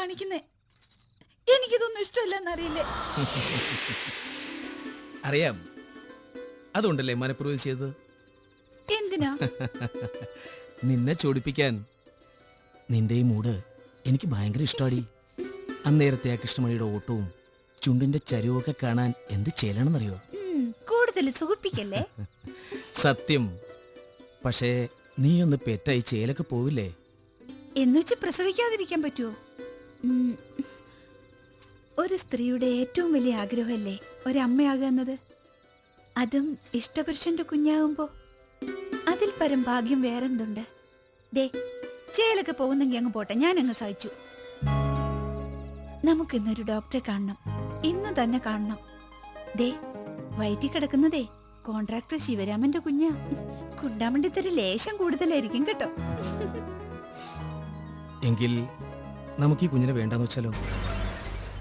കാണിക്കുന്നേ? എനിക്കിതൊന്നും ഇഷ്ടമല്ലെന്നറിയില്ലേ? അറിയാം, അതുകൊണ്ടല്ലേ മനഃപൂർവ്വം ചെയ്തത്. എന്തിനാ? നിന്നെ ചോടിപ്പിക്കാൻ. നിന്റെ ഈ മൂഡ് എനിക്ക് ഭയങ്കര ഇഷ്ടമാടി. അന്നേരത്തെ ആ കൃഷ്ണമണിയുടെ ഓട്ടവും ചുണ്ടിന്റെ ചരിവൊക്കെ കാണാൻ എന്ത് ചെയ്യണമെന്നറിയോ? കൂടുതൽ സുഖിപ്പിക്കല്ലേ. സത്യം. പക്ഷേ നീ ഒന്ന് പെറ്റായി ചേലൊക്കെ പോവില്ലേ? എന്നുവെച്ച് പ്രസവിക്കാതിരിക്കാൻ പറ്റുമോ? ഒരു സ്ത്രീയുടെ ഏറ്റവും വലിയ ആഗ്രഹമല്ലേ ഒരമ്മയാകുന്നത്? അതും ഇഷ്ടപുരുഷന്റെ കുഞ്ഞാകുമ്പോ അതിൽ പരം ഭാഗ്യം വേറെന്തുണ്ട്? ദേ, ചേലൊക്കെ പോകുന്നെങ്കിൽ അങ്ങ് പോട്ടെ, ഞാനങ്ങ് സഹിച്ചു. നമുക്കിന്നൊരു ഡോക്ടറെ കാണണം, ഇന്ന് തന്നെ കാണണം. ദേ, വയറ്റിൽ കിടക്കുന്നതേ കോൺട്രാക്ടർ ശിവരാമന്റെ കുഞ്ഞാ. കുണ്ടാമണ്ടിത്തൊരു ലേശം കൂടുതലായിരിക്കും കേട്ടോ. എങ്കിൽ നമുക്ക് ഈ കുഞ്ഞിനെ വേണ്ടെന്ന് വെച്ചാലോ?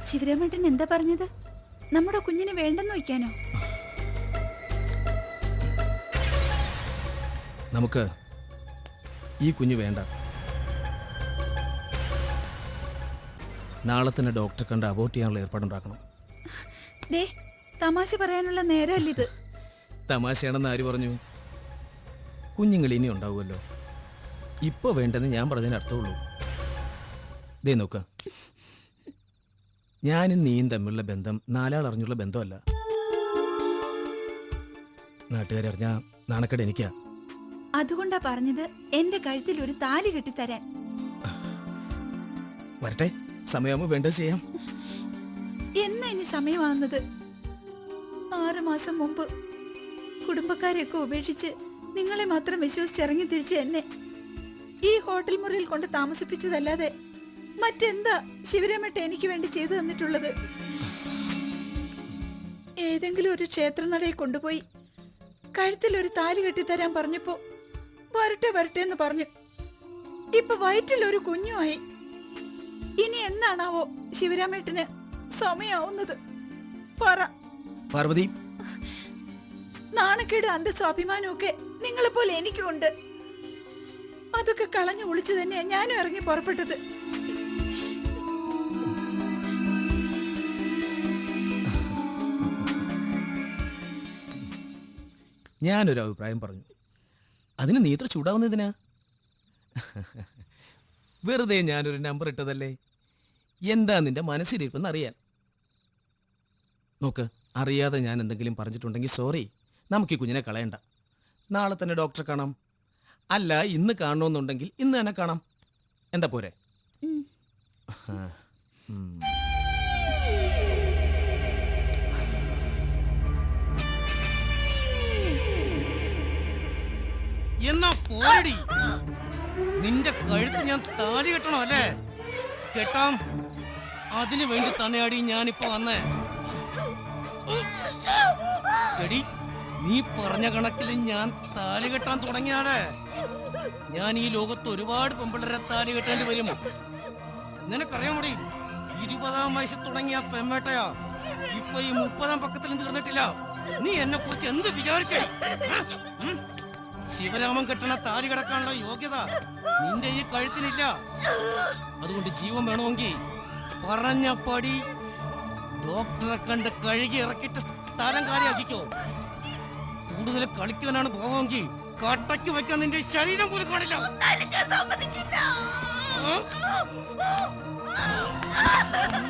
ശിവരാമേട്ടൻ എന്താ പറഞ്ഞത്? നമ്മുടെ കുഞ്ഞിനെ വേണ്ടെന്ന് വയ്ക്കാനോ? നമുക്ക് ഈ കുഞ്ഞ് വേണ്ട. നാളെ തന്നെ ഡോക്ടറെ കണ്ട് അബോർട്ട് ചെയ്യാനുള്ള ഏർപ്പാടുണ്ടാക്കണം. ദേ, തമാശ പറയാനുള്ള നേരമല്ലിത്. തമാശയാണെന്ന് ആര് പറഞ്ഞു? കുഞ്ഞുങ്ങൾ ഇനി ഉണ്ടാവുമല്ലോ. ഇപ്പൊ വേണ്ടെന്ന് ഞാൻ പറഞ്ഞതിന് അർത്ഥമുള്ളൂ. ദേ നോക്ക, ഞാനും നീയും തമ്മിലുള്ള ബന്ധം നാലാൾ അറിഞ്ഞുള്ള ബന്ധമല്ല. നാട്ടുകാരറിഞ്ഞാ നാണക്കേട് എനിക്കാ. അതുകൊണ്ടാ പറഞ്ഞത് എന്റെ കഴുത്തിൽ ഒരു താലി കെട്ടിത്തരാൻ. വരട്ടെ, സമയമാകുമ്പോ വേണ്ടത് ചെയ്യാം. എന്നാ ഇനി സമയമാകുന്നത്? 6 മാസം മുമ്പ് കുടുംബക്കാരെയൊക്കെ ഉപേക്ഷിച്ച് നിങ്ങളെ മാത്രം വിശ്വസിച്ചിറങ്ങി തിരിച്ച് എന്നെ ഈ ഹോട്ടൽ മുറിയിൽ കൊണ്ട് താമസിപ്പിച്ചതല്ലാതെ മറ്റെന്താ ശിവരാമേട്ട എനിക്ക് വേണ്ടി ചെയ്തു തന്നിട്ടുള്ളത്? ഏതെങ്കിലും ഒരു ക്ഷേത്രനടയിൽ കൊണ്ടുപോയി കഴുത്തിൽ ഒരു താലി കെട്ടിത്തരാൻ പറഞ്ഞപ്പോ വരട്ടെ വരട്ടെ എന്ന് പറഞ്ഞു. ഇപ്പൊ വയറ്റിൽ ഒരു കുഞ്ഞുമായി. ഇനി എന്നാണാവോ ശിവരാമേട്ടന് സമയാവുന്നത്? പറ പാർവതി. നാണക്കേട് അന്തസ്സും അഭിമാനവും ഒക്കെ നിങ്ങളെ പോലെ എനിക്കുണ്ട്. അതൊക്കെ കളഞ്ഞു ഒളിച്ചു തന്നെയാ ഞാനും ഇറങ്ങി പുറപ്പെട്ടത്. ഞാനൊരു അഭിപ്രായം പറഞ്ഞു, അതിന് നീ ഇത്ര ചൂടാവുന്നതിനാ? വെറുതെ ഞാനൊരു നമ്പർ ഇട്ടതല്ലേ. എന്താ നിന്റെ മനസ്സിലിരിപ്പെന്ന് അറിയാൻ. നോക്ക്, അറിയാതെ ഞാൻ എന്തെങ്കിലും പറഞ്ഞിട്ടുണ്ടെങ്കിൽ സോറി. നമുക്ക് ഈ കുഞ്ഞിനെ കളയണ്ട. നാളെ തന്നെ ഡോക്ടറെ കാണാം. അല്ല, ഇന്ന് കാണണമെന്നുണ്ടെങ്കിൽ ഇന്ന് തന്നെ കാണാം. എന്താ പോരെ? എന്നാ പോരടി. നിന്റെ കഴുത്ത് ഞാൻ താലി കെട്ടണോ? അല്ലേ, കെട്ടാം. അതിനു വേണ്ടി തന്നെയാടി ഞാനിപ്പോ വന്നേ. എടി, നീ പറഞ്ഞ കണക്കിൽ ഞാൻ താലി കെട്ടാൻ തുടങ്ങിയാലേ ഞാൻ ഈ ലോകത്ത് ഒരുപാട് പെമ്പിള്ളരെ താലി കെട്ടേണ്ടി വരും. നിനക്കറിയാമോടി, 20-ാം വയസ്സിൽ തുടങ്ങിയ പെമ്മേട്ടയാ ഇപ്പൊ ഈ 30-ാം പക്കത്തിലും തീർന്നിട്ടില്ല. നീ എന്നെ കുറിച്ച് എന്ത് വിചാരിച്ചേ? ശിവരാമൻ കെട്ടണ താലി കിടക്കാനുള്ള യോഗ്യത നിന്റെ ഈ കഴുത്തിനില്ല. അതുകൊണ്ട് ജീവൻ വേണമെങ്കിൽ പറഞ്ഞ പടി ഡോക്ടറെ കണ്ട് കഴുകി ഇറക്കിട്ട് സ്ഥലം കാര്യാക്കിക്കോ. കൂടുതൽ കളിക്കാനാണ് പോവെങ്കിൽ കട്ടയ്ക്ക് വെക്കാൻ നിന്റെ ശരീരം പോലും കാണില്ല.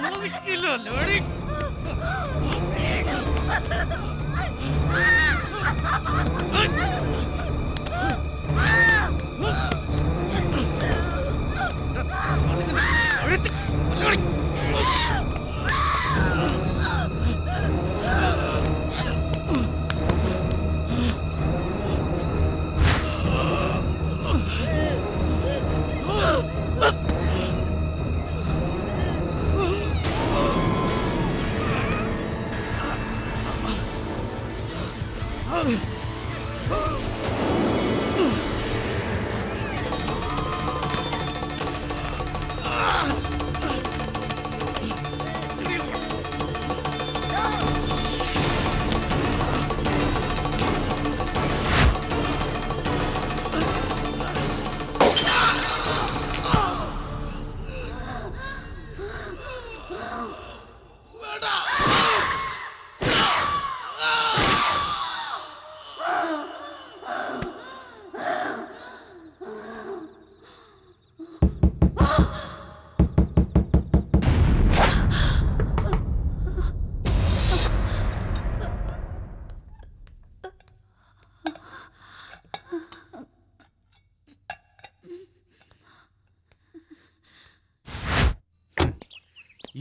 സമ്മതിക്കില്ല ലേഡി.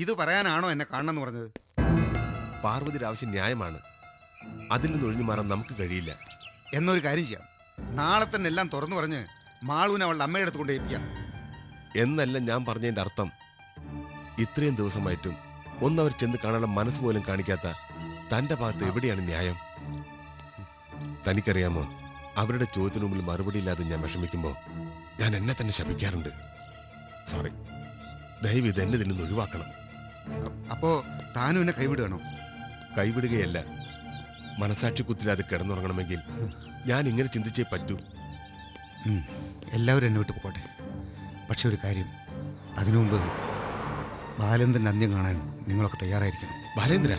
ഇത് പറയാനാണോ എന്നെ കാണണമെന്ന് പറഞ്ഞത്? പാർവതിയുടെ ആവശ്യം ന്യായമാണ്. അതിൽ നിന്ന് ഒഴിഞ്ഞു മാറാൻ നമുക്ക് കഴിയില്ല. എന്നൊരു കാര്യം ചെയ്യാം, നാളെ തന്നെ എല്ലാം തുറന്നു പറഞ്ഞ് മാളൂനെ അവളുടെ അമ്മയുടെ അടുത്ത് കൊണ്ട് ഏൽപ്പിക്കാം. എന്നല്ല ഞാൻ പറഞ്ഞതിന്റെ അർത്ഥം. ഇത്രയും ദിവസമായിട്ടും ഒന്നവർ ചെന്ന് കാണാനുള്ള മനസ്സ് പോലും കാണിക്കാത്ത തന്റെ ഭാഗത്ത് എവിടെയാണ് ന്യായം? തനിക്കറിയാമോ, അവരുടെ ചോദ്യത്തിന് മുമ്പിൽ മറുപടിയില്ലാതെ ഞാൻ വിഷമിക്കുമ്പോൾ ഞാൻ എന്നെ തന്നെ ശപിക്കാറുണ്ട്. സോറി, ദയവ് ഇത് എന്നെ ഇതിൽ നിന്ന് ഒഴിവാക്കണം. അപ്പോ താനും എന്നെ കൈവിടുകയാണോ? കൈവിടുകയല്ല, മനസാക്ഷി കുത്തില്ലാതെ കിടന്നുറങ്ങണമെങ്കിൽ ഞാൻ ഇങ്ങനെ ചിന്തിച്ചേ പറ്റൂ. എല്ലാവരും എന്നെ വിട്ട് പോകട്ടെ. പക്ഷെ ഒരു കാര്യം, അതിനു മുമ്പ് ബാലേന്ദ്രൻ്റെ അന്ത്യം കാണാൻ നിങ്ങളൊക്കെ തയ്യാറായിരിക്കണം. ബാലേന്ദ്ര,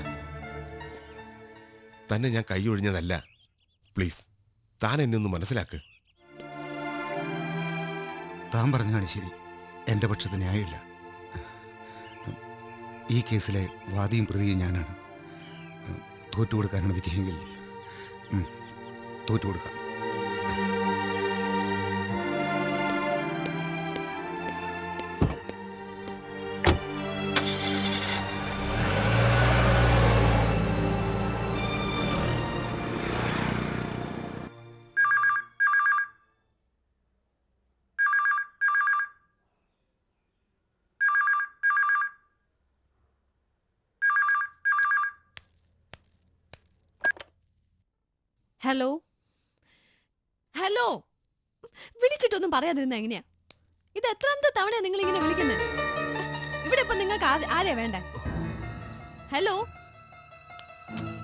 തന്നെ ഞാൻ കൈ ഒഴിഞ്ഞതല്ല. പ്ലീസ്, താൻ എന്നെ ഒന്ന് മനസ്സിലാക്ക്. താൻ പറഞ്ഞാണ് ശരി, എൻ്റെ പക്ഷത്ത് ന്യായമില്ല. ഈ കേസിലെ വാദിയും പ്രതിയും ഞാനാണ്. തോറ്റുകൊടുക്കാനാണ് വിധിയെങ്കിൽ തോറ്റുകൊടുക്കാം. ഹലോ ഹലോ, വിളിച്ചിട്ടൊന്നും പറയാതിരുന്ന എങ്ങനെയാ? ഇത് എത്രാമത്തെ തവണയാ നിങ്ങൾ ഇങ്ങനെ വിളിക്കുന്നത്? ഇവിടെ ഇപ്പൊ നിങ്ങൾക്ക് ആരെയാ വേണ്ടേ? ഹലോ,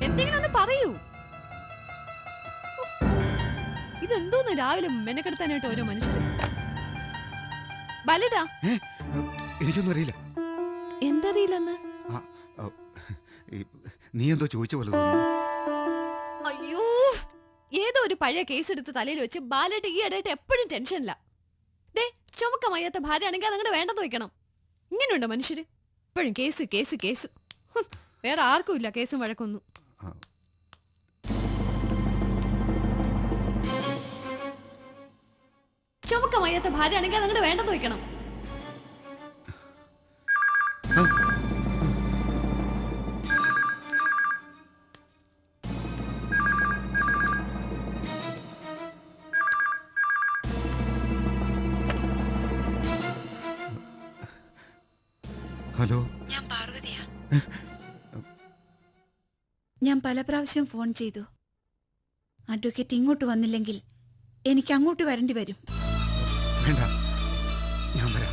എന്തെങ്കിലും ഒന്ന് പറയൂ. ഇതെന്തോന്ന് രാവിലെ മെനക്കെടുത്താനായിട്ട് ഓരോ മനുഷ്യര്. ബലിടാ, എനിക്കൊന്നും അറിയില്ല. എന്തറിയില്ലെന്ന്? നീ എന്തോ ചോദിച്ച പോലെ തോന്നുന്നു. അയ്യോ, ഏതോ ഒരു പഴയ കേസ് എടുത്ത് തലയിൽ വെച്ച് ബാലേട്ട് ഈ ഇടയിട്ട് എപ്പോഴും ടെൻഷനില്ല. ദേ, ചുമക്ക മയ്യാത്ത ഭാര്യയാണെങ്കിൽ അതങ്ങോട്ട് വേണ്ടെന്ന് വെക്കണം. ഇങ്ങനെയുണ്ടോ മനുഷ്യര്? എപ്പോഴും കേസ് കേസ് കേസ്. വേറെ ആർക്കും ഇല്ല കേസും വഴക്കൊന്നും. ചുമക്ക മയ്യാത്ത ഭാര്യയാണെങ്കിൽ അതങ്ങോട്ട് വേണ്ടെന്ന് വെക്കണം. ഹലോ, ഞാൻ പാർവതിയാ. ഞാൻ പല പ്രാവശ്യം ഫോൺ ചെയ്തു. അഡ്വക്കേറ്റ് ഇങ്ങോട്ട് വന്നില്ലെങ്കിൽ എനിക്ക് അങ്ങോട്ട് വരേണ്ടി വരും. വേണ്ട, ഞാൻ വരാം.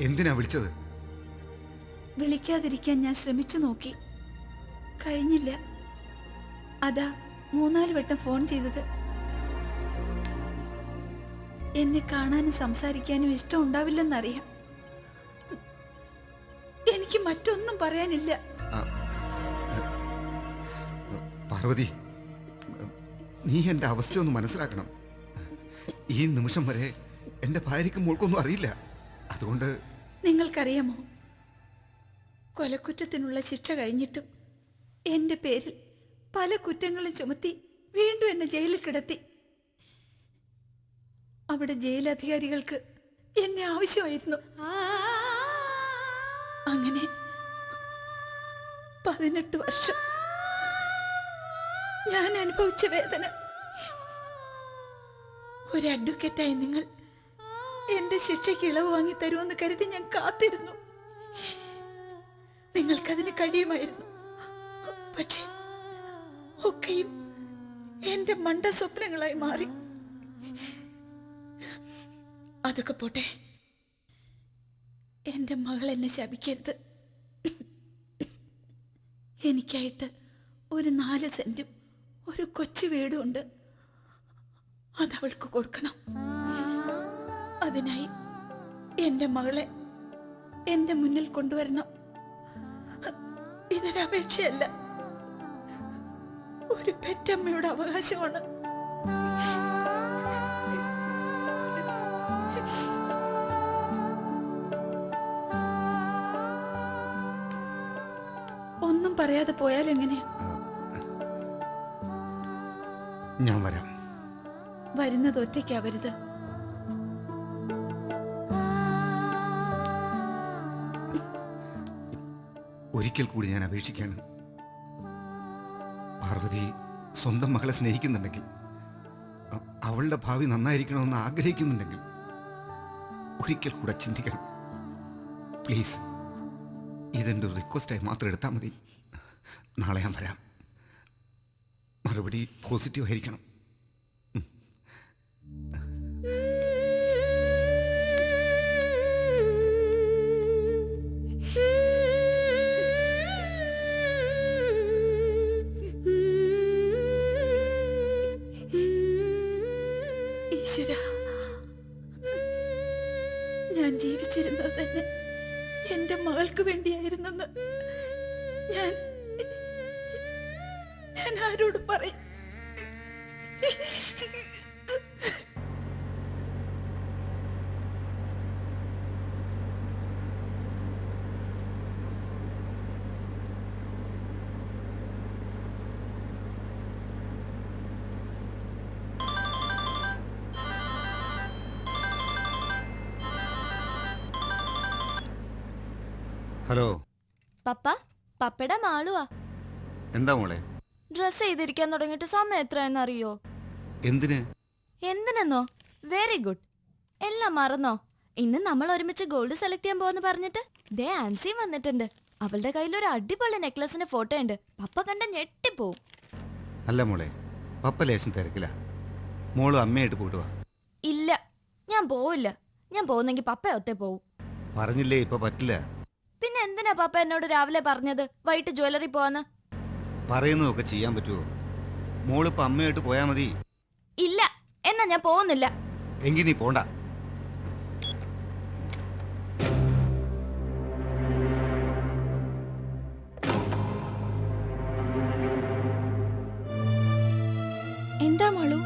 എന്തിനാ വിളിച്ചത്? വിളിക്കാതിരിക്കാൻ ഞാൻ ശ്രമിച്ചു നോക്കി, കഴിഞ്ഞില്ല. അതാ 3-4 വട്ടം ഫോൺ ചെയ്തത്. എന്നെ കാണാനും സംസാരിക്കാനും ഇഷ്ടം ഉണ്ടാവില്ലെന്നറിയാം. എനിക്ക് മറ്റൊന്നും പറയാനില്ല. പാർവതി, നീ എൻ്റെ അവസ്ഥ ഒന്ന് മനസ്സിലാക്കണം. ഈ നിമിഷം വരെ എൻ്റെ ഭാര്യയ്ക്ക് മോൾക്കൊന്നും അറിയില്ല. അതുകൊണ്ട് നിങ്ങൾക്കറിയാമോ, കൊലക്കുറ്റത്തിനുള്ള ശിക്ഷ കഴിഞ്ഞിട്ടും എന്റെ പേരിൽ പല കുറ്റങ്ങളും ചുമത്തി വീണ്ടും എന്നെ ജയിലിൽ കിടത്തി. അവിടെ ജയിലധികാരികൾക്ക് എന്നെ ആവശ്യമായിരുന്നു. അങ്ങനെ 18 വർഷം ഞാൻ അനുഭവിച്ച വേദന ഒരു അഡ്വക്കേറ്റായി നിങ്ങൾ എന്റെ ശിക്ഷയ്ക്ക് ഇളവ് വാങ്ങി തരുമെന്ന് കരുതി ഞാൻ കാത്തിരുന്നു. നിങ്ങൾക്കതിന് കഴിയുമായിരുന്നു. പക്ഷേ ഒക്കെയും എന്റെ മണ്ട സ്വപ്നങ്ങളായി മാറി. അതൊക്കെ പോട്ടെ, എന്റെ മകൾ എന്നെ ശപിക്കരുത്. എനിക്കായിട്ട് ഒരു 4 സെന്റും ഒരു കൊച്ചു വീടും ഉണ്ട്. അതവൾക്ക് കൊടുക്കണം. അതിനായി എന്റെ മകളെ എന്റെ മുന്നിൽ കൊണ്ടുവരണം. ഇതൊരപേക്ഷയല്ല, ഒരു പെറ്റമ്മയുടെ അവകാശമാണ്. പറയാതെ പോയാൽ എങ്ങനെയാ? ഞാൻ വരാം. വരുന്നത് ഒറ്റയ്ക്കാവരുത്. ഒരിക്കൽ കൂടി ഞാൻ അപേക്ഷിക്കാണ്. പാർവതി സ്വന്തം മകളെ സ്നേഹിക്കുന്നുണ്ടെങ്കിൽ, അവളുടെ ഭാവി നന്നായിരിക്കണമെന്ന് ആഗ്രഹിക്കുന്നുണ്ടെങ്കിൽ ഒരിക്കൽ കൂടെ ചിന്തിക്കണം. പ്ലീസ്, ഇതെൻ്റെ ഒരു റിക്വസ്റ്റായി മാത്രം എടുത്താൽ മതി. നാളെ ഞാൻ വരാം. മറുപടി പോസിറ്റീവ് ആയിരിക്കണം. ഈശ്വര, ഞാൻ ജീവിച്ചിരുന്നത് തന്നെ എന്റെ മകൾക്ക് വേണ്ടിയായിരുന്നെന്ന് ഞാൻ ആരോട് പറയും? ഹലോ, പപ്പ, പപ്പയുടെ മാളുവാ. എന്താ മോളെ? ഡ്രസ് ചെയ്തിരിക്കാൻ തുടങ്ങിയിട്ട് സമയം എത്രയെന്നറിയോ? എന്തിന്? എന്തിനെന്നോ? Very good. എല്ലാം മറന്നോ? ഇന്ന് നമ്മൾ ഒരുമിച്ച് ഗോൾഡ് സെലക്ട് ചെയ്യാൻ പോവെന്ന് പറഞ്ഞിട്ട് ദേ ആൻസി വന്നിട്ടുണ്ട്. അവളുടെ കയ്യിൽ ഒരു അടിപൊളി നെക്ലസിന്റെ ഫോട്ടോ ഉണ്ട്. പപ്പ കണ്ട ഞെട്ടിപ്പോവും. അല്ല മോളെ, പപ്പ ലേശം തിരക്കില്ല. മോളും അമ്മയായിട്ട് പോയിട്ട് വാ. ഇല്ല, ഞാൻ പോവില്ല. ഞാൻ പോകുന്നെങ്കിൽ പപ്പ ഒത്തേ പോവും. പറഞ്ഞില്ലേ, ഇപ്പൊ പറ്റില്ല. പിന്നെ എന്തിനാ പപ്പ എന്നോട് രാവിലെ പറഞ്ഞത് വൈകിട്ട് ജ്വല്ലറി പോവാന്ന്? പറയുന്നതൊക്കെ ചെയ്യാൻ പറ്റുമോ? മോളിപ്പോ അമ്മയായിട്ട് പോയാ മതി. ഇല്ല, എന്നാ ഞാൻ പോകുന്നില്ല. എങ്കിൽ നീ പോണ്ട. എന്താ മാളു?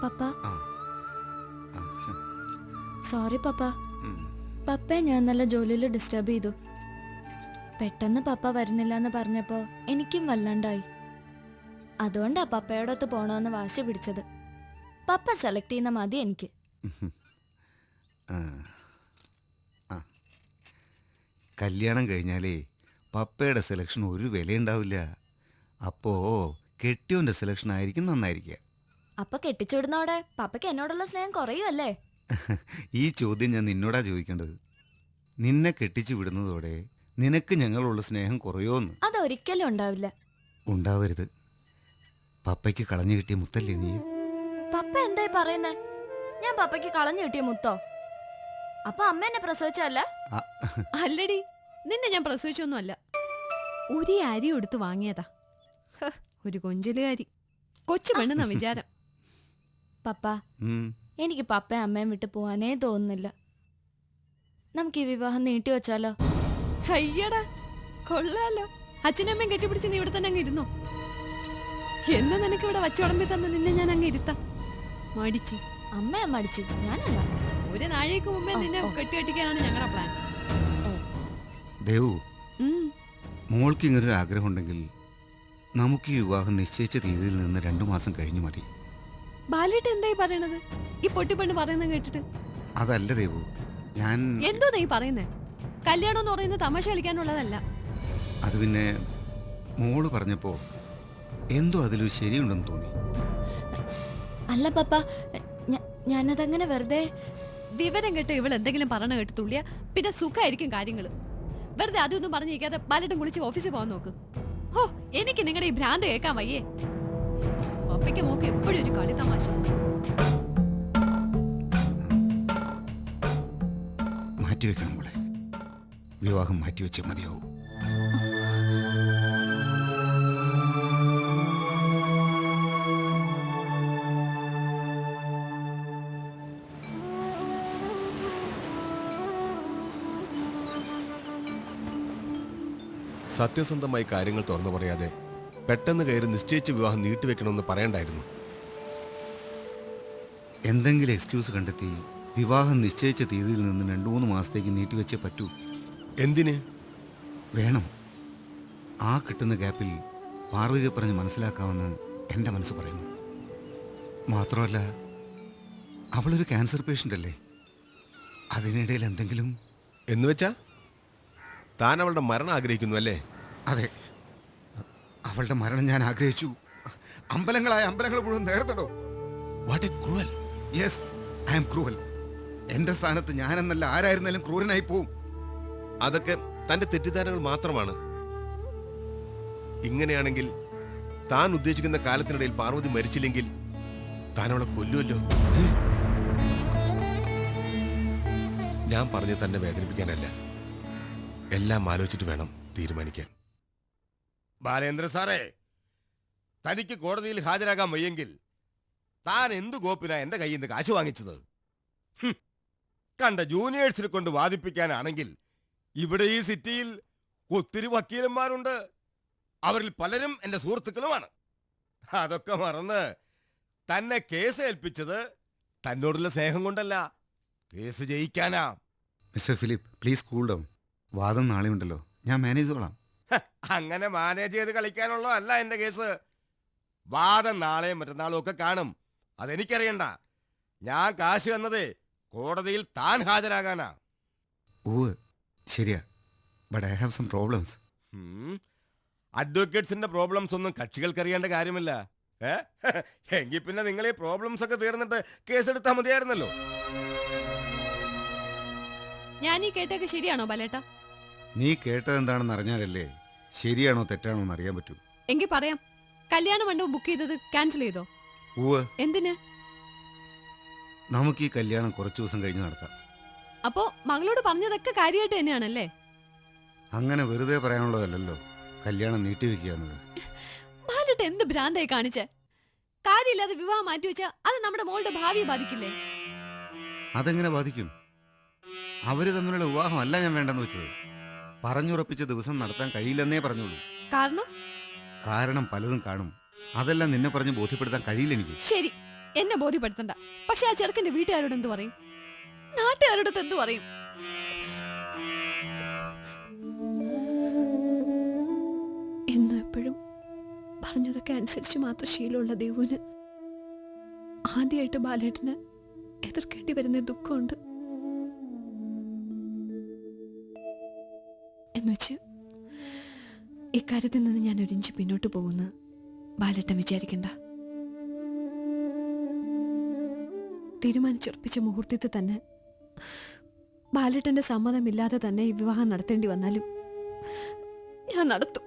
പപ്പ, ആ. ആ, സോറി പപ്പ. ഉം. പപ്പയെ ഞാൻ നല്ല ജോലിയിൽ ഡിസ്റ്റർബ് ചെയ്തു. പെട്ടെന്ന് പപ്പ വരുന്നില്ല എന്ന് പറഞ്ഞപ്പോ എനിക്കും വല്ലാണ്ടായി. അതുകൊണ്ടാ പപ്പയോടൊത്ത് പോണോന്ന് വാശി പിടിച്ചത്. പപ്പ സെലക്ട് ചെയ്യുന്ന മതി എനിക്ക്. ആ. ആ. കല്യാണം കഴിഞ്ഞാലേ പപ്പയുടെ സെലക്ഷൻ ഒരു വിലയുണ്ടാവില്ല. അപ്പോ കെട്ടിയോന്റെ സെലക്ഷൻ ആയിരിക്കും നന്നായിരിക്കുക. അപ്പൊ കെട്ടിച്ചുവിടുന്നോടെ പപ്പയ്ക്ക് എന്നോടുള്ള സ്നേഹം കുറയുമല്ലേ? ഈ ചോദ്യം ഞാൻ നിന്നോടാ ചോദിക്കേണ്ടത്. നിന്നെ കെട്ടിച്ചു വിടുന്നതോടെ നിനക്ക് ഞങ്ങളുള്ള സ്നേഹം കുറയോന്ന്? അതൊരിക്കലും ഉണ്ടാവില്ല. ഉണ്ടാവരുത്. പപ്പയ്ക്ക് കളഞ്ഞു കിട്ടിയ മുത്തല്ലേ നീ? പപ്പ എന്തായി പറയുന്നേ? ഞാൻ പപ്പയ്ക്ക് കളഞ്ഞു കിട്ടിയ മുത്തോ? അപ്പൊ അമ്മ എന്നെ പ്രസവിച്ചല്ല? ആ, അല്ലടി, നിന്നെ ഞാൻ പ്രസവിച്ചൊന്നുമല്ല. ഒരു അരി എടുത്ത് വാങ്ങിയതാ. ഹ്, ഒരു കൊഞ്ചലുകാരി. കൊച്ചു പെണ്ണെന്നാ വിചാരം. പപ്പ, ഉം. എനിക്ക് പപ്പയും അമ്മയും വിട്ട് പോവാനേ തോന്നുന്നില്ല. നമുക്ക് ഈ വിവാഹം നീട്ടി വെച്ചാലോ? അയ്യടാ, കൊള്ളാലോ. അച്ഛനും അമ്മയും കെട്ടിപ്പിടിച്ച് നീ ഇവിടെ തന്നെ അങ്ങ് ഇരുന്നോ? എന്നെ നിനക്ക് ഇവിടെ വച്ചുടമ്പി തന്ന് നിന്നെ ഞാൻ അങ്ങ് ഇരുത്താം. മടിച്ചു. അമ്മയെ മടിച്ചു, ഞാനല്ല. ഒരു നാഴേക്ക് മുമ്പേ നിന്നെ കെട്ടിക്കെട്ടിക്കാനാണ് ഞങ്ങളുടെ പ്ലാൻ. ദേവു, ഉം. മോൾക്ക് ഇങ്ങനൊരു ആഗ്രഹം ഉണ്ടെങ്കിൽ നമുക്ക് ഈ വിവാഹം നിശ്ചയിച്ച തീയതിയിൽ നിന്ന് 2 മാസം കഴിഞ്ഞു മതി. ബാലേട്ട് എന്തായി പറയണത്? ഈ പൊട്ടിപ്പെണ്ണ് പറയുന്ന കേട്ടിട്ട് അതല്ല ദേവു, ഞാൻ എന്തോ നീ പറയുന്നേ? കല്യാണം എന്ന് പറയുന്നത് തമാശ കളിക്കാനുള്ളതല്ല. അത് പിന്നെ മോള് പറഞ്ഞപ്പോ എന്തോ അതിലൊരു ശരിയുണ്ടെന്ന് തോന്നി. അല്ല പപ്പ, ഞാനതങ്ങനെ വെറുതെ. വിവരം കേട്ട് ഇവൾ എന്തെങ്കിലും പറഞ്ഞ കേട്ട് തുള്ളിയ പിന്നെ സുഖമായിരിക്കും കാര്യങ്ങള്. വെറുതെ അതൊന്നും പറഞ്ഞിരിക്കാതെ ബാലേട്ടൻ കുളിച്ച് ഓഫീസിൽ പോകാൻ നോക്ക്. ഓ, എനിക്ക് നിങ്ങളുടെ ഈ ഭ്രാന്ത് കേൾക്കാൻ വയ്യേ. പപ്പയ്ക്ക് മോക്ക് എപ്പോഴും ഒരു കളി തമാശ. മാറ്റിവെക്കണം മോളെ, വിവാഹം മാറ്റിവെച്ചേ മതിയാവും. സത്യസന്ധമായി കാര്യങ്ങൾ തുറന്നു പറയാതെ പെട്ടെന്ന് കയറി നിശ്ചയിച്ച വിവാഹം നീട്ടിവെക്കണമെന്ന് പറയണ്ടായിരുന്നു. എന്തെങ്കിലും എക്സ്ക്യൂസ് കണ്ടെത്തി വിവാഹം നിശ്ചയിച്ച തീയതിയിൽ നിന്ന് 2-3 മാസത്തേക്ക് നീട്ടിവെച്ചേ പറ്റൂ. എന്തിന്? വേണം. ആ കിട്ടുന്ന ഗ്യാപ്പിൽ പാർവതിയെ പറഞ്ഞ് മനസ്സിലാക്കാമെന്ന് എൻ്റെ മനസ്സ് പറയുന്നു. മാത്രമല്ല, അവളൊരു ക്യാൻസർ പേഷ്യൻ്റ് അല്ലേ. അതിനിടയിൽ എന്തെങ്കിലും. എന്നുവെച്ചാ താൻ അവളുടെ മരണം ആഗ്രഹിക്കുന്നു അല്ലേ? അതെ, അവളുടെ മരണം ഞാൻ ആഗ്രഹിച്ചു. അമ്പലങ്ങൾ മുഴുവൻ നേർത്തടോ. What a cruel. Yes, I am cruel. എൻ്റെ സ്ഥാനത്ത് ഞാനെന്നല്ല ആരായിരുന്നാലും ക്രൂരനായി പോവും. അതൊക്കെ തന്റെ തെറ്റിദ്ധാരണകൾ മാത്രമാണ്. ഇങ്ങനെയാണെങ്കിൽ താൻ ഉദ്ദേശിക്കുന്ന കാലത്തിനിടയിൽ പാർവതി മരിച്ചില്ലെങ്കിൽ താൻ അവളെ കൊല്ലുമല്ലോ. ഞാൻ പറഞ്ഞ് തന്നെ വേദനിപ്പിക്കാനല്ല, എല്ലാം ആലോചിച്ചിട്ട് വേണം തീരുമാനിക്കാൻ. ബാലേന്ദ്ര സാറേ, തനിക്ക് കോടതിയിൽ ഹാജരാകാൻ വയ്യെങ്കിൽ താൻ എന്തു കോപ്പിനാ എന്റെ കയ്യിൽ നിന്ന് കാശ് വാങ്ങിച്ചത്? കണ്ട ജൂനിയേഴ്സിനെ കൊണ്ട് വാദിപ്പിക്കാനാണെങ്കിൽ ഇവിടെ ഈ സിറ്റിയിൽ ഒത്തിരി വക്കീലന്മാരുണ്ട്. അവരിൽ പലരും എന്റെ സുഹൃത്തുക്കളുമാണ്. അതൊക്കെ മറന്ന് തന്നെ കേസ് ഏൽപ്പിച്ചത് തന്നോടുള്ള സ്നേഹം കൊണ്ടല്ല, കേസ് ജയിക്കാനാ. Mister Philip, please cool down. വാദം നാളെ ഉണ്ടല്ലോ, ഞാൻ മാനേജ് ചെയ്തോളാം. അങ്ങനെ മാനേജ് ചെയ്ത് കളിക്കാനുള്ളതല്ല എന്റെ കേസ്. വാദം നാളെയും മറ്റന്നാളും ഒക്കെ കാണും, അതെനിക്കറിയണ്ട. ഞാൻ കാശ് തന്നതേ കോടതിയിൽ താൻ ഹാജരാകാനാ. ഓ ശരിയാ, but I have some problems. അഡ്വക്കേറ്റ്സിന്റെ പ്രോബ്ലംസ് ഒന്നും കക്ഷികൾക്കറിയേണ്ട കാര്യമില്ല. എങ്കിൽ പിന്നെ നിങ്ങൾ ഈ പ്രോബ്ലംസ് ഒക്കെ തീർന്നിട്ട് കേസെടുത്താൽ മതിയായിരുന്നല്ലോ. ഞാൻ ഈ കേട്ടൊക്കെ ശരിയാണോ ബാലേട്ടാ? നീ കേട്ടതെന്താണെന്ന് അറിഞ്ഞാലല്ലേ ശരിയാണോ തെറ്റാണോ എന്ന് അറിയാൻ പറ്റൂ. എങ്കിൽ പറയാം, കല്യാണ മണ്ഡപം ബുക്ക് ചെയ്തത് ക്യാൻസൽ ചെയ്തോ? ഓ, എന്തിന്? നമുക്ക് ഈ കല്യാണം കുറച്ചു ദിവസം കഴിഞ്ഞ് നടത്താം. അപ്പോ മകളോട് പറഞ്ഞതൊക്കെ കാര്യമായിട്ട് തന്നെയാണല്ലേ? അങ്ങനെ വെറുതെ പറയാനുള്ളതല്ലല്ലോ കല്യാണം നീട്ടിവെക്കുക എന്നത്. ബാലേട്ട എന്ത് ഭ്രാന്തായി കാണിച്ചേ? കാര്യമില്ലാതെ വിവാഹം മാറ്റിവെച്ചാ അത് നമ്മുടെ മോളുടെ ഭാവിയെ ബാധിക്കില്ലേ? അതെങ്ങനെ ബാധിക്കും? അവര് തമ്മിലുള്ള വിവാഹമല്ല ഞാൻ വേണ്ടെന്ന് വെച്ചത്. പറഞ്ഞുറപ്പിച്ച ദിവസം നടത്താൻ കഴിയില്ലെന്നേ പറഞ്ഞോളൂ. കാരണം പലതും കാണും. അതെല്ലാം നിന്നെ പറഞ്ഞ് ബോധ്യപ്പെടുത്താൻ കഴിയില്ല എനിക്ക്. ശരി, എന്നെ ബോധ്യപ്പെടുത്തണ്ട. പക്ഷെ ആ ചെറുക്കന്റെ വീട്ടുകാരോട് എന്ത് പറയും? നാട്ടുകാരോടൊത്ത് എന്ത് പറയും? എന്നും എപ്പോഴും പറഞ്ഞതൊക്കെ അനുസരിച്ച് മാത്രം ശീലമുള്ള ദേവുവിന് ആദ്യമായിട്ട് ബാലേട്ടന് എതിർക്കേണ്ടി വരുന്ന ദുഃഖമുണ്ട്. എന്നുവെച്ച് ഇക്കാര്യത്തിൽ നിന്ന് ഞാൻ ഒരിഞ്ച് പിന്നോട്ട് പോകുന്ന ബാലേട്ടൻ വിചാരിക്കണ്ട. തീരുമാനിച്ചുറപ്പിച്ച മുഹൂർത്തത്തിൽ തന്നെ ബാലേട്ടന്റെ സമ്മതമില്ലാതെ തന്നെ ഈ വിവാഹം നടത്തേണ്ടി വന്നാലും ഞാൻ നടത്തും.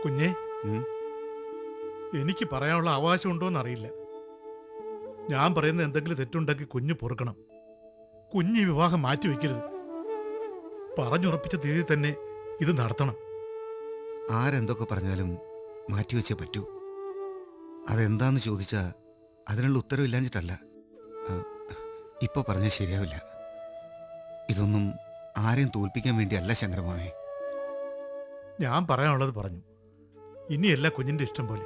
കുഞ്ഞേ, ഉം. എനിക്ക് പറയാനുള്ള അവകാശമുണ്ടോന്ന് അറിയില്ല. ഞാൻ പറയുന്ന എന്തെങ്കിലും തെറ്റുണ്ടെങ്കിൽ കുഞ്ഞ് പൊറുക്കണം. കുഞ്ഞ് ഈ വിവാഹം മാറ്റിവെക്കരുത്. പറഞ്ഞുറപ്പിച്ച തീയതി തന്നെ ഇത് നടത്തണം. ആരെന്തൊക്കെ പറഞ്ഞാലും മാറ്റിവെച്ചേ പറ്റൂ. അതെന്താന്ന് ചോദിച്ചാ അതിനുള്ള ഉത്തരവില്ലാഞ്ഞിട്ടല്ല. ഇപ്പൊ പറഞ്ഞാൽ ശരിയാവില്ല. ഇതൊന്നും ആരെയും തോൽപ്പിക്കാൻ വേണ്ടിയല്ല ശങ്കരമാവേ. ഞാൻ പറയാനുള്ളത് പറഞ്ഞു. ഇനിയല്ല കുഞ്ഞിന്റെ ഇഷ്ടം പോലെ.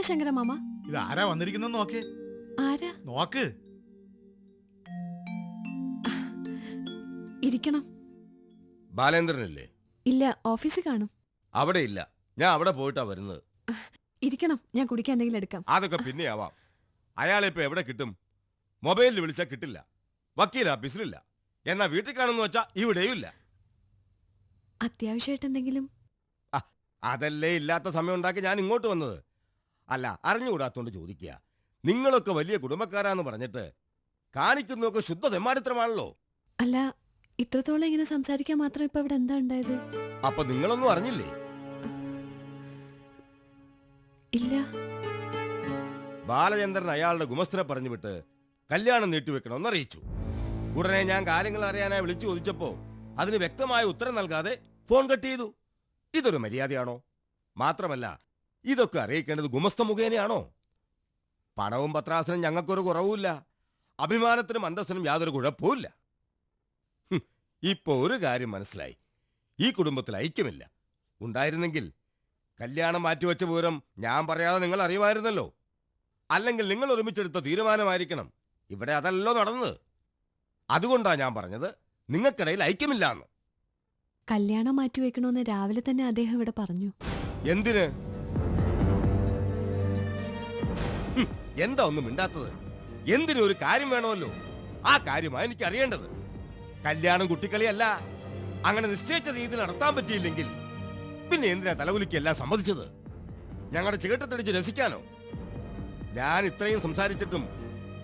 ശങ്കര മാമ? ഇത് ആരാ വന്നിരിക്കുന്നെന്ന് നോക്കേ. ആരാ? നോക്ക്. ഇരിക്കണം. ബാലേന്ദ്രനല്ലേ? ഇല്ല, ഓഫീസിൽ കാണും. അവിടെ ഇല്ല, ഞാൻ അവിടെ പോയിട്ടാ വരുന്നത്. ഇരിക്കണം, ഞാൻ കുടിക്കാൻ എന്തെങ്കിലും എടുക്കാം. അതൊക്കെ പിന്നെ ആവാം. അയാളെ ഇപ്പൊ എവിടെ കിട്ടും? മൊബൈലിൽ വിളിച്ചാൽ കിട്ടില്ല, വക്കീൽ ഓഫീസിലില്ല, എന്നാ വീട്ടിൽ കാണുന്നു വെച്ചാ ഇവിടെയും ഇല്ല. അത്യാവശ്യമായിട്ട് എന്തെങ്കിലും? അതല്ലേ ഇല്ലാത്ത സമയം ഉണ്ടാക്കി ഞാൻ ഇങ്ങോട്ട് വന്നത്. അല്ല, അറിഞ്ഞുകൂടാത്തോണ്ട് ചോദിക്കുക. നിങ്ങളൊക്കെ വലിയ കുടുംബക്കാരാന്ന് പറഞ്ഞിട്ട് കാണിക്കുന്നതൊക്കെ ശുദ്ധ തെമ്മാടിത്തരമാണല്ലോ. അല്ല, ഇത്രത്തോളം ഇങ്ങനെ സംസാരിക്കാൻ മാത്രം ഇപ്പൊ ഇവിടെ എന്താ ഉണ്ടായത്? അപ്പൊ നിങ്ങളൊന്നും അറിഞ്ഞില്ലേ? ഇല്ല. ബാലചന്ദ്രൻ അയാളുടെ ഗുമസ്തനെ പറഞ്ഞു വിട്ട് കല്യാണം നീട്ടിവെക്കണമെന്ന് അറിയിച്ചു. ഉടനെ ഞാൻ കാര്യങ്ങൾ അറിയാനായി വിളിച്ചു ചോദിച്ചപ്പോ അതിന് വ്യക്തമായ ഉത്തരം നൽകാതെ ഫോൺ കട്ട് ചെയ്തു. ഇതൊരു മര്യാദയാണോ? മാത്രമല്ല, ഇതൊക്കെ അറിയിക്കേണ്ടത് ഗുമസ്ത മുഖേനയാണോ? പണവും പത്രാസനും ഞങ്ങൾക്കൊരു കുറവുമില്ല, അഭിമാനത്തിനും അന്തസ്സിനും യാതൊരു കുഴപ്പവുമില്ല. ഇപ്പോ ഒരു കാര്യം മനസ്സിലായി, ഈ കുടുംബത്തിൽ ഐക്യമില്ല. ഉണ്ടായിരുന്നെങ്കിൽ കല്യാണം മാറ്റിവെച്ച വിവരം ഞാൻ പറയാതെ നിങ്ങൾ അറിയുമായിരുന്നല്ലോ. അല്ലെങ്കിൽ നിങ്ങൾ ഒരുമിച്ചെടുത്ത തീരുമാനമായിരിക്കണം. ഇവിടെ അതല്ലോ നടന്നത്. അതുകൊണ്ടാ ഞാൻ പറഞ്ഞത് നിങ്ങൾക്കിടയിൽ ഐക്യമില്ല എന്ന്. കല്യാണം മാറ്റിവെക്കണമെന്ന് രാവിലെ തന്നെ അദ്ദേഹം ഇവിടെ പറഞ്ഞു. എന്തിന്? എന്താ ഒന്നും മിണ്ടാത്തത്? എന്തിനും ഒരു കാര്യം വേണമല്ലോ. ആ കാര്യമാണ് എനിക്ക് അറിയേണ്ടത്. കല്യാണം കുട്ടിക്കളിയല്ല. അങ്ങനെ നിശ്ചയിച്ച രീതിയിൽ നടത്താൻ പറ്റിയില്ലെങ്കിൽ പിന്നെ എന്തിനാ തലകുലിക്കെല്ലാം സമ്മതിച്ചത്? ഞങ്ങളുടെ ചീട്ടത്തടിച്ച് രസിക്കാനോ? ഞാൻ ഇത്രയും സംസാരിച്ചിട്ടും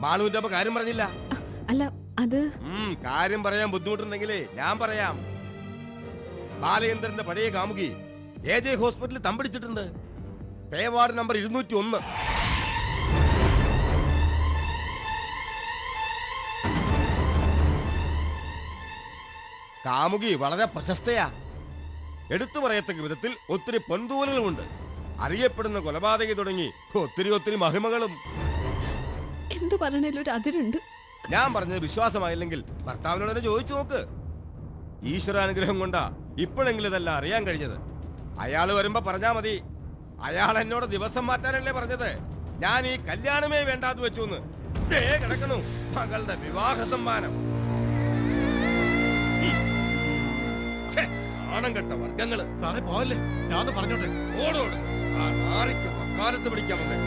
മാളുവിന്റെ അമ്മ കാര്യം പറഞ്ഞില്ല. അല്ല, അത് കാര്യം പറയാൻ ബുദ്ധിമുട്ടുണ്ടെങ്കിലേ ഞാൻ പറയാം. ബാലചന്ദ്രന്റെ പഴയ കാമുകി AJ ഹോസ്പിറ്റലിൽ തമ്പിടിച്ചിട്ടുണ്ട്. പേ വാർഡ് നമ്പർ 201. കാമുകി വളരെ പ്രശസ്തയാ. എടുത്തു പറയത്തക്ക വിധത്തിൽ ഒത്തിരി പൊൻതൂവലുകളുമുണ്ട്. അറിയപ്പെടുന്ന കൊലപാതകി തുടങ്ങി ഒത്തിരി മഹിമകളും. എന്തു പറഞ്ഞാലും ഒരു അതിരുണ്ട്. ഞാൻ പറഞ്ഞത് വിശ്വാസമായില്ലെങ്കിൽ ഭർത്താവിനോട് തന്നെ ചോദിച്ചു നോക്ക്. ഈശ്വരാനുഗ്രഹം കൊണ്ടാ ഇപ്പോഴെങ്കിലും ഇതെല്ലാം അറിയാൻ കഴിഞ്ഞത്. അയാൾ വരുമ്പോ പറഞ്ഞാ മതി. അയാൾ എന്നോട് ദിവസം മാറ്റാനല്ലേ പറഞ്ഞത്. ഞാൻ ഈ കല്യാണമേ വേണ്ടാന്ന് വെച്ചു എന്ന്. കിടക്കണു മകളുടെ വിവാഹ സമ്മാനം. ആണം കെട്ട വർഗങ്ങള്. സാറേ പോവല്ലേ, ഞാൻ ഒന്ന് പറഞ്ഞോട്ടെ. ഓടോട് ആ നാറിക്ക് വക്കാലത്ത് പിടിക്കാൻ വന്നേ.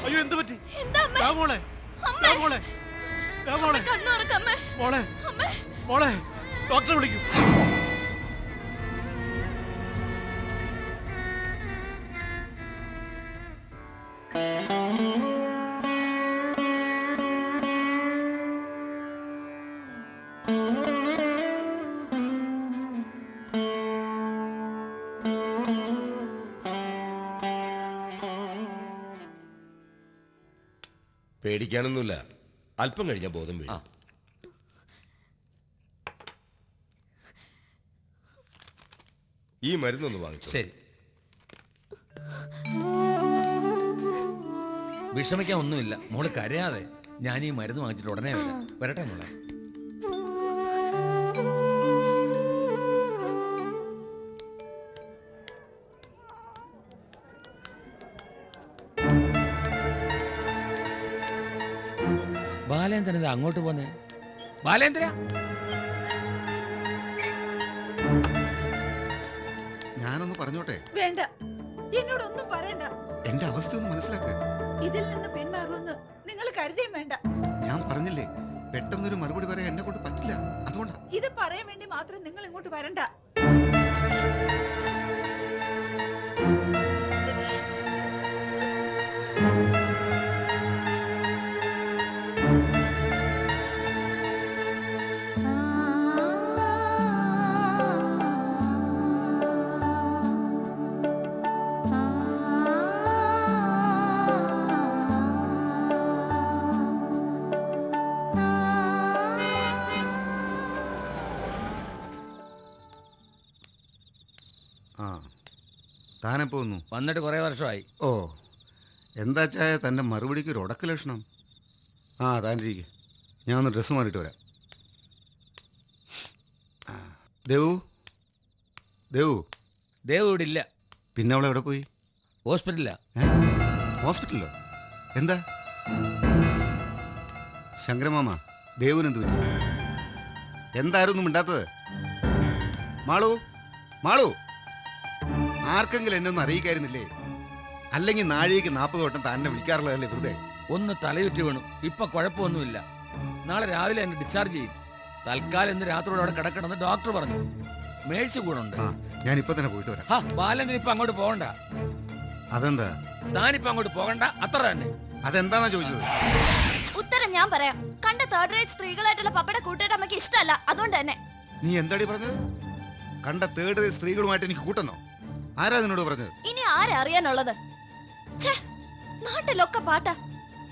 അയ്യോ, എന്ത് പറ്റി? മോളെ, മോളെ, മോളെ, മോളെ, മോളെ, ഡോക്ടറെ വിളിക്കൂ. പേടിക്കാനൊന്നുമില്ല, അല്പം കഴിഞ്ഞ ബോധം വീഴും. ഈ മരുന്നൊന്ന് വാങ്ങിച്ചു. ശരി, വിഷമിക്കാൻ ഒന്നുമില്ല മോള്, കരയാതെ. ഞാൻ ഈ മരുന്ന് വാങ്ങിച്ചിട്ട് ഉടനെ വരാം. വരട്ടെ മോളെ. ബാലേന്ദ്രൻ ഇത് അങ്ങോട്ട് പോന്നേ? ബാലേന്ദ്ര, ഞാനൊന്ന് പറഞ്ഞോട്ടെ. വേണ്ട, എന്നോടൊന്നും പറയണ്ട. എന്റെ അവസ്ഥ ഒന്ന് മനസ്സിലാക്ക. ഇതിൽ നിന്ന് പിന്മാറുമെന്ന് നിങ്ങൾ കരുതിയും വേണ്ട. ഞാൻ പറഞ്ഞില്ലേ, പെട്ടെന്നൊരു മറുപടി പറയാൻ എന്നെ കൊണ്ട് പറ്റില്ല. അതുകൊണ്ടാ. ഇത് പറയാൻ വേണ്ടി മാത്രം നിങ്ങൾ ഇങ്ങോട്ട് വരണ്ട. ആ താനെപ്പോ വന്നു? വന്നിട്ട് കുറേ വർഷമായി. ഓ എന്താ ചായ തൻ്റെ മറുപടിക്ക് ഒരു ഉടക്ക് ലക്ഷണം? ആ താനിരിക്കെ, ഞാൻ ഒന്ന് ഡ്രസ്സ് മാറിയിട്ട് വരാം. ദേവു ദേവു ദേവ് ഇവിടെ ഇല്ല, പിന്നെ അവളെ എവിടെ പോയി? ഹോസ്പിറ്റലിലാ. ഹോസ്പിറ്റലിലോ? എന്താ ശങ്കരമാമ, ദേവുനെന്ത് പറ്റി? എന്തായിരുന്നു മിണ്ടാത്തത്? മാളു മാളു, ആർക്കെങ്കിലും എന്നെ ഒന്നും അറിയിക്കായിരുന്നില്ലേ? അല്ലെങ്കിൽ നാഴികയ്ക്ക് 40 വട്ടം തന്നെ വിളിക്കാറുള്ളതല്ലേ വെറുതെ? ഒന്ന് തലയുറ്റി വീണു, ഇപ്പൊ കുഴപ്പമൊന്നുമില്ല. നാളെ രാവിലെ എന്നെ ഡിസ്ചാർജ് ചെയ്യും. തൽക്കാലം ഇന്ന് രാത്രിയോടെ അവിടെ കിടക്കണമെന്ന് ഡോക്ടർ പറഞ്ഞു. മേഴ്സി കൂടുണ്ട്. ആ ഞാൻ ഇപ്പൊ തന്നെ പോയിട്ട് വരാം. ബാലന്ദ്രൻ ഇപ്പൊ അങ്ങോട്ട് പോകണ്ട. അതെന്താ? താനിപ്പോ അങ്ങോട്ട് പോകണ്ട, അത്ര തന്നെ. അതെന്താന്നാ ചോദിച്ചത്? ഉത്തരം ഞാൻ പറയാം. കണ്ട തേർഡ് റേറ്റ് സ്ത്രീകളായിട്ടുള്ള പപ്പയുടെ കൂട്ടുകാരുടെ അമ്മയ്ക്ക് ഇഷ്ടമല്ല, അതുകൊണ്ട് തന്നെ. നീ എന്താടി പറഞ്ഞത്? കണ്ട തേർഡ് റേറ്റ് സ്ത്രീകളുമായിട്ട് എനിക്ക് കൂട്ടുന്നോ? ആരാ നിന്നോട് പറഞ്ഞത്? ഇനി ആരാ അറിയാനുള്ളത്? ഛേ, നാട്ടിലൊക്കെ പാട്ടാ.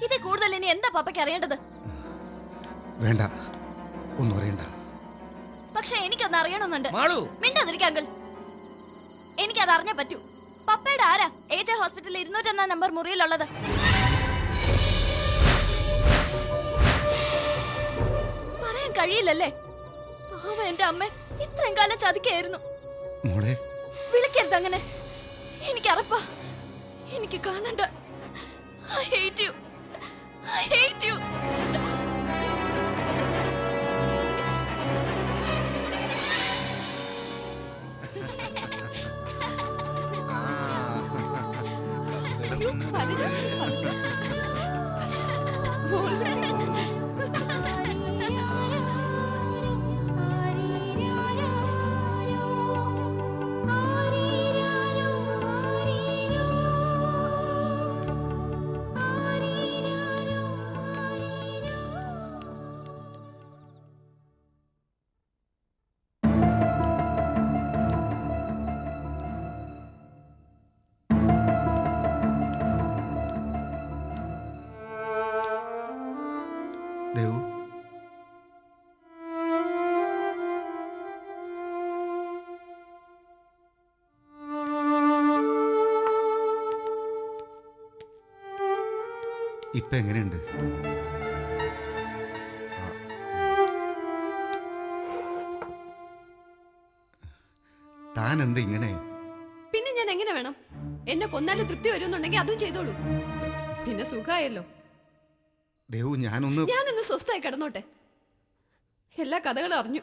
ഇതേ കൂടുതൽ ഇനി എന്താ പപ്പയ്ക്ക് അറിയേണ്ടത്? വേണ്ട, ഒന്നും അറിയണ്ട. പക്ഷെ എനിക്കൊന്ന് അറിയണമെന്നുണ്ട്. മാളു, മിണ്ടാതിരിക്കാങ്കിൾ. എനിക്കത് അറിഞ്ഞേ പറ്റൂ. പപ്പയുടെ ആരാ AJ ഹോസ്പിറ്റലിൽ 201 നമ്പർ മുറിയിലുള്ളത്? പറയാൻ കഴിയില്ലല്ലേ? പാവ എന്റെ അമ്മ ഇത്രയും കാലം ചതിക്കായിരുന്നു. മോളെ വിളിക്കരുത് അങ്ങനെ. എനിക്ക് അറപ്പാ. എനിക്ക് കാണണ്ട. I hate you. I hate you. Devu, ഇപ്പൊ എങ്ങനെയുണ്ട്? താൻ എന്താ ഇങ്ങനെ? പിന്നെ ഞാൻ എങ്ങനെ വേണം? എന്നെ കൊന്നാലും തൃപ്തി വരുമെന്നുണ്ടെങ്കിൽ അതും ചെയ്തോളൂ. പിന്നെ സുഖമായല്ലോ. ദേവു, ഞാനൊന്ന് സ്വസ്ഥമായി കിടന്നോട്ടെ. എല്ലാ കഥകളും അറിഞ്ഞു,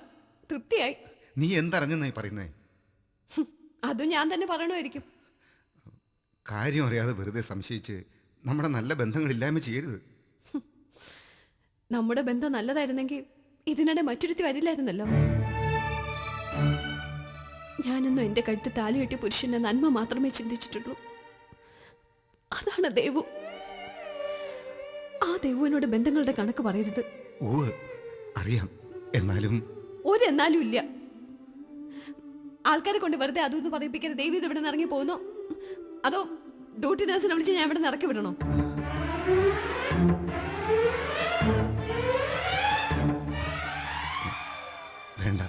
തൃപ്തിയായി. നീ എന്തറിഞ്ഞെന്നായി പറയുന്നേ? അതും ഞാൻ തന്നെ പറയണമായിരിക്കും. കാര്യം അറിയാതെ വെറുതെ സംശയിച്ച് നമ്മുടെ നല്ല ബന്ധങ്ങൾ ഇല്ലായ്മ ചെയ്യരുത്. നമ്മുടെ ബന്ധം നല്ലതായിരുന്നെങ്കിൽ ഇതിനിടെ മറ്റൊരുത്തി വരില്ലായിരുന്നല്ലോ. ഞാനെന്നും എന്റെ കഴുത്ത് താലി കെട്ടിയ പുരുഷന്റെ നന്മ മാത്രമേ ചിന്തിച്ചിട്ടുള്ളൂ. അതാണ് ദേവു. ആ ദേവുവിനോട് ബന്ധങ്ങളുടെ കണക്ക് പറയരുത്. ഓ അറിയാം, എന്നാലും ഒരെന്നാലും ഇല്ല. ആൾക്കാരെ കൊണ്ട് വെറുതെ അതൊന്നും പറയിപ്പിക്കാതെ ദേവി ഇത് ഇവിടെ നിന്ന് ഇറങ്ങി പോകുന്നോ? അതോ ഡ്യൂട്ടി നഴ്സിനെ വിളിച്ച് ഞാൻ ഇവിടെ നിന്ന് ഇറക്കി വിടണോ? വേണ്ട,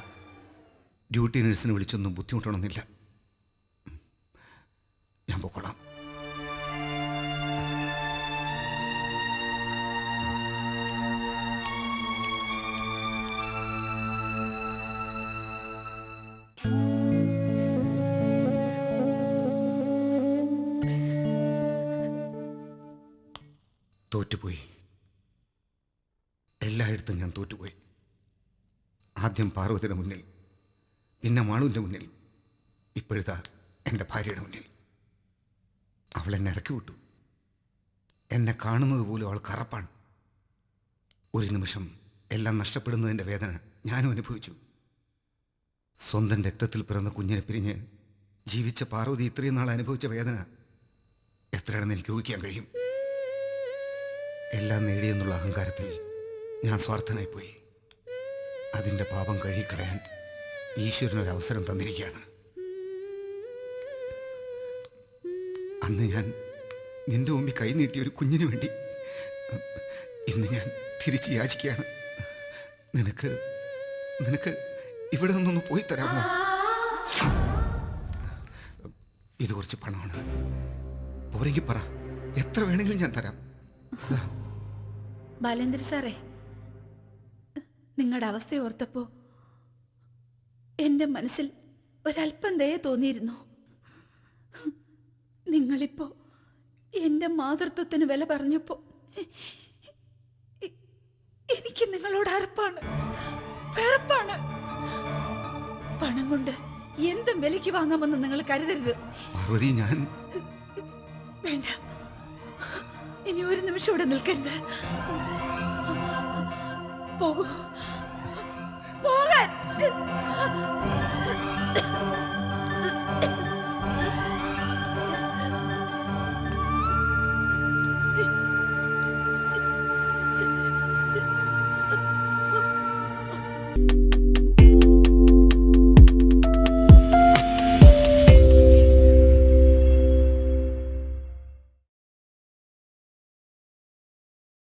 ഡ്യൂട്ടി നഴ്സിനെ വിളിച്ചൊന്നും ബുദ്ധിമുട്ടണമെന്നില്ല. ഞാൻ പൊക്കോളാം. തോറ്റുപോയി. എല്ലായിടത്തും ഞാൻ തോറ്റുപോയി. ആദ്യം പാർവതിയുടെ മുന്നിൽ, പിന്നെ മാളുവിൻ്റെ മുന്നിൽ, ഇപ്പോഴത്തെ എൻ്റെ ഭാര്യയുടെ മുന്നിൽ. അവൾ എന്നെ ഇറക്കി വിട്ടു. എന്നെ കാണുന്നത് പോലും അവൾ കറപ്പാണ്. ഒരു നിമിഷം എല്ലാം നഷ്ടപ്പെടുന്നതിൻ്റെ വേദന ഞാനും അനുഭവിച്ചു. സ്വന്തം രക്തത്തിൽ പിറന്ന കുഞ്ഞിനെ പിരിഞ്ഞ് ജീവിച്ച പാർവതി ഇത്രയും നാൾ അനുഭവിച്ച വേദന എത്രയാണെന്ന് എനിക്ക് ഊഹിക്കാൻ കഴിയും. എല്ലാം നേടിയെന്നുള്ള അഹങ്കാരത്തിൽ ഞാൻ സ്വാർത്ഥനായിപ്പോയി. അതിൻ്റെ പാപം കഴുകിക്കളയാൻ ഈശ്വരനൊരവസരം തന്നിരിക്കുകയാണ്. അന്ന് ഞാൻ നിന്റെ മുമ്പിൽ കൈനീട്ടിയ ഒരു കുഞ്ഞിന് വേണ്ടി ഇന്ന് ഞാൻ തിരിച്ച് യാചിക്കുകയാണ്. നിനക്ക് നിനക്ക് ഇവിടെ നിന്നൊന്ന് പോയി തരാമോ? ഇത് കുറച്ച് പണമാണ്. പോരെങ്കിൽ പറ, എത്ര വേണമെങ്കിലും ഞാൻ തരാം. ബാലേന്ദ്ര സാറേ, നിങ്ങളുടെ അവസ്ഥ ഓർത്തപ്പോ എന്റെ മനസ്സിൽ ഒരല്പം ദയ തോന്നിയിരുന്നു. നിങ്ങളിപ്പോ എന്റെ മാതൃത്വത്തിന് വില പറഞ്ഞപ്പോ എനിക്ക് നിങ്ങളോട് അറപ്പാണ്, വെറുപ്പാണ്. പണം കൊണ്ട് എന്തും വിലയ്ക്ക് വാങ്ങാമെന്ന് നിങ്ങൾ കരുതരുത്. പാർവതി, ഞാൻ വേണ്ട, ഇനി ഒരു നിമിഷം ഇവിടെ നിൽക്കരുത്. പോകൂ.